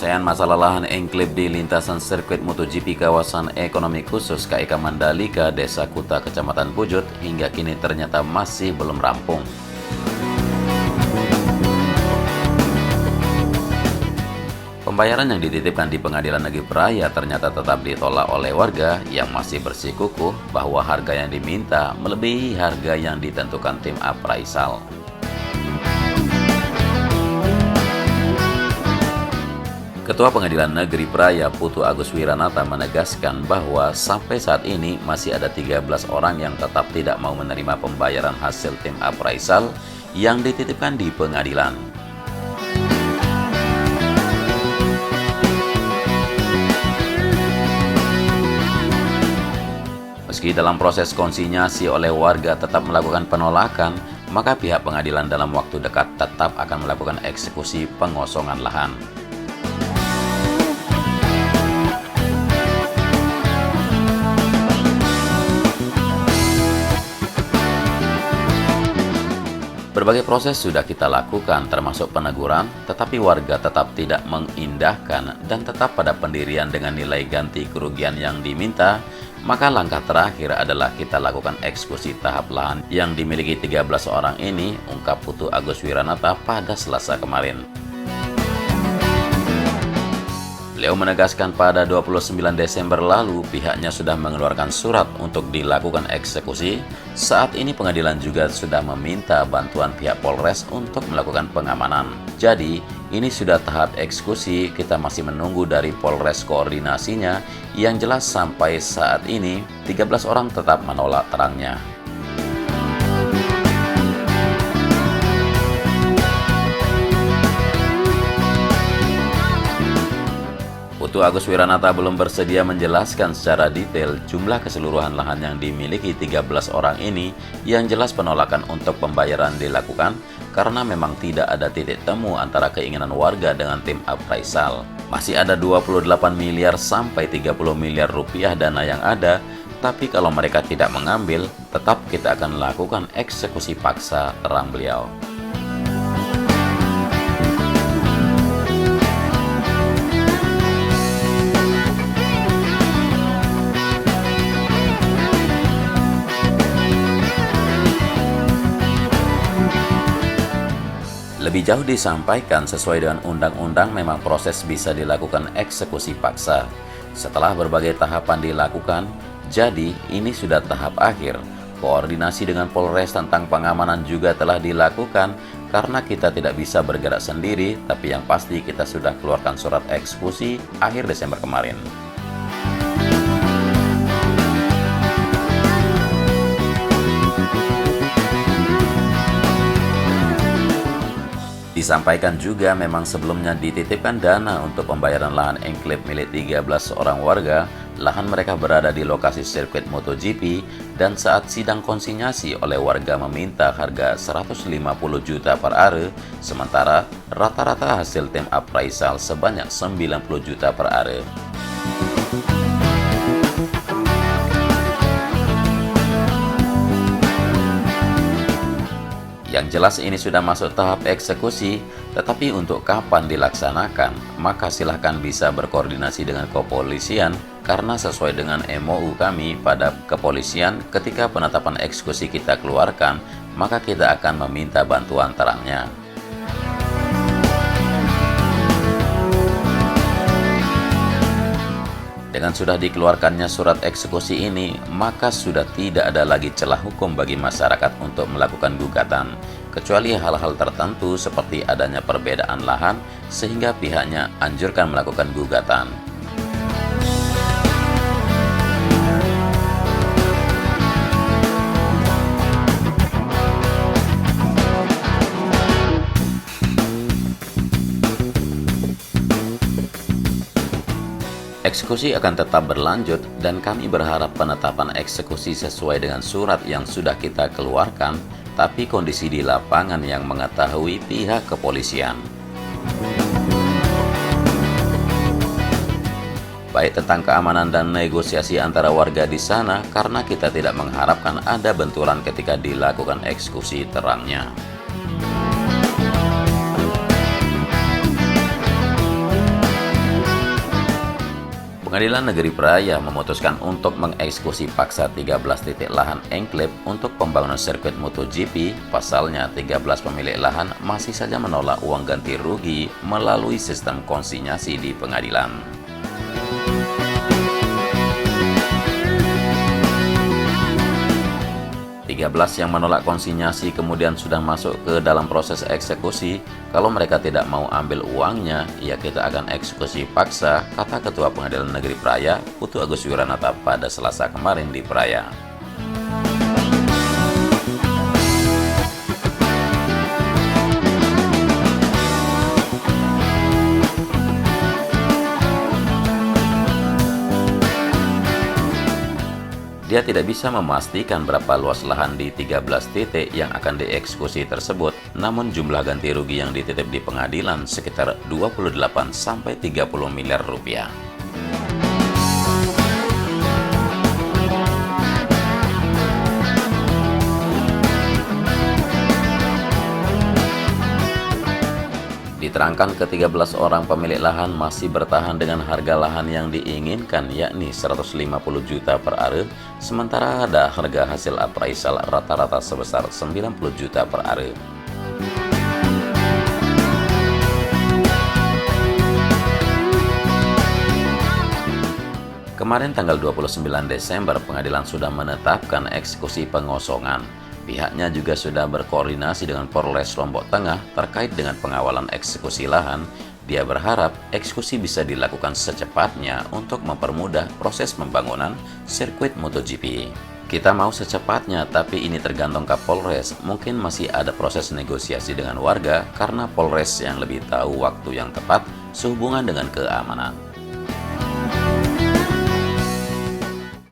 Penyelesaian masalah lahan enklave di lintasan sirkuit MotoGP kawasan ekonomi khusus KEK Mandalika, Desa Kuta, Kecamatan Pujut hingga kini ternyata masih belum rampung. Pembayaran yang dititipkan di Pengadilan Negeri Praia ternyata tetap ditolak oleh warga yang masih bersikukuh bahwa harga yang diminta melebihi harga yang ditentukan tim appraisal. Ketua Pengadilan Negeri Praia Putu Agus Wiranata menegaskan bahwa sampai saat ini masih ada 13 orang yang tetap tidak mau menerima pembayaran hasil tim appraisal yang dititipkan di pengadilan. Meski dalam proses konsinyasi oleh warga tetap melakukan penolakan, maka pihak pengadilan dalam waktu dekat tetap akan melakukan eksekusi pengosongan lahan. Berbagai proses sudah kita lakukan termasuk peneguran, tetapi warga tetap tidak mengindahkan dan tetap pada pendirian dengan nilai ganti kerugian yang diminta, maka langkah terakhir adalah kita lakukan eksekusi tahap lahan yang dimiliki 13 orang ini, ungkap Putu Agus Wiranata pada Selasa kemarin. Beliau menegaskan pada 29 Desember lalu pihaknya sudah mengeluarkan surat untuk dilakukan eksekusi. Saat ini pengadilan juga sudah meminta bantuan pihak Polres untuk melakukan pengamanan. Jadi, ini sudah tahap eksekusi, kita masih menunggu dari Polres koordinasinya. Yang jelas sampai saat ini 13 orang tetap menolak terangnya. Putu Agus Wiranata belum bersedia menjelaskan secara detail jumlah keseluruhan lahan yang dimiliki 13 orang ini. Yang jelas penolakan untuk pembayaran dilakukan karena memang tidak ada titik temu antara keinginan warga dengan tim appraisal. Masih ada 28 miliar sampai 30 miliar rupiah dana yang ada, tapi kalau mereka tidak mengambil, tetap kita akan lakukan eksekusi paksa, terang beliau. Lebih jauh disampaikan, sesuai dengan undang-undang memang proses bisa dilakukan eksekusi paksa. Setelah berbagai tahapan dilakukan, jadi ini sudah tahap akhir. Koordinasi dengan Polres tentang pengamanan juga telah dilakukan karena kita tidak bisa bergerak sendiri, tapi yang pasti kita sudah keluarkan surat eksekusi akhir Desember kemarin. Disampaikan juga memang sebelumnya dititipkan dana untuk pembayaran lahan enklave milik 13 orang warga. Lahan mereka berada di lokasi sirkuit MotoGP dan saat sidang konsinyasi oleh warga meminta harga 150 juta per are, sementara rata-rata hasil tim appraisal sebanyak 90 juta per are. Yang jelas ini sudah masuk tahap eksekusi, tetapi untuk kapan dilaksanakan, maka silahkan bisa berkoordinasi dengan kepolisian karena sesuai dengan MOU kami pada kepolisian ketika penetapan eksekusi kita keluarkan, maka kita akan meminta bantuan terangnya. Dengan sudah dikeluarkannya surat eksekusi ini, maka sudah tidak ada lagi celah hukum bagi masyarakat untuk melakukan gugatan, kecuali hal-hal tertentu seperti adanya perbedaan lahan, sehingga pihaknya anjurkan melakukan gugatan. Eksekusi akan tetap berlanjut dan kami berharap penetapan eksekusi sesuai dengan surat yang sudah kita keluarkan, tapi kondisi di lapangan yang mengetahui pihak kepolisian. Baik tentang keamanan dan negosiasi antara warga di sana, karena kita tidak mengharapkan ada benturan ketika dilakukan eksekusi, terangnya. Pengadilan Negeri Praia memutuskan untuk mengeksekusi paksa 13 titik lahan enklave untuk pembangunan sirkuit MotoGP. Pasalnya, 13 pemilik lahan masih saja menolak uang ganti rugi melalui sistem konsinyasi di pengadilan. 13 yang menolak konsinyasi kemudian sudah masuk ke dalam proses eksekusi. Kalau mereka tidak mau ambil uangnya, ya kita akan eksekusi paksa, kata Ketua Pengadilan Negeri Praia, Putu Agus Wiranata pada Selasa kemarin di Praia. Dia tidak bisa memastikan berapa luas lahan di 13 titik yang akan dieksekusi tersebut, namun jumlah ganti rugi yang dititip di pengadilan sekitar 28–30 miliar rupiah. Diterangkan ke-13 orang pemilik lahan masih bertahan dengan harga lahan yang diinginkan, yakni 150 juta per are, sementara ada harga hasil appraisal rata-rata sebesar 90 juta per are. Kemarin tanggal 29 Desember, pengadilan sudah menetapkan eksekusi pengosongan. Pihaknya juga sudah berkoordinasi dengan Polres Lombok Tengah terkait dengan pengawalan eksekusi lahan. Dia berharap eksekusi bisa dilakukan secepatnya untuk mempermudah proses pembangunan sirkuit MotoGP. Kita mau secepatnya, tapi ini tergantung Kapolres. Mungkin masih ada proses negosiasi dengan warga karena Polres yang lebih tahu waktu yang tepat sehubungan dengan keamanan.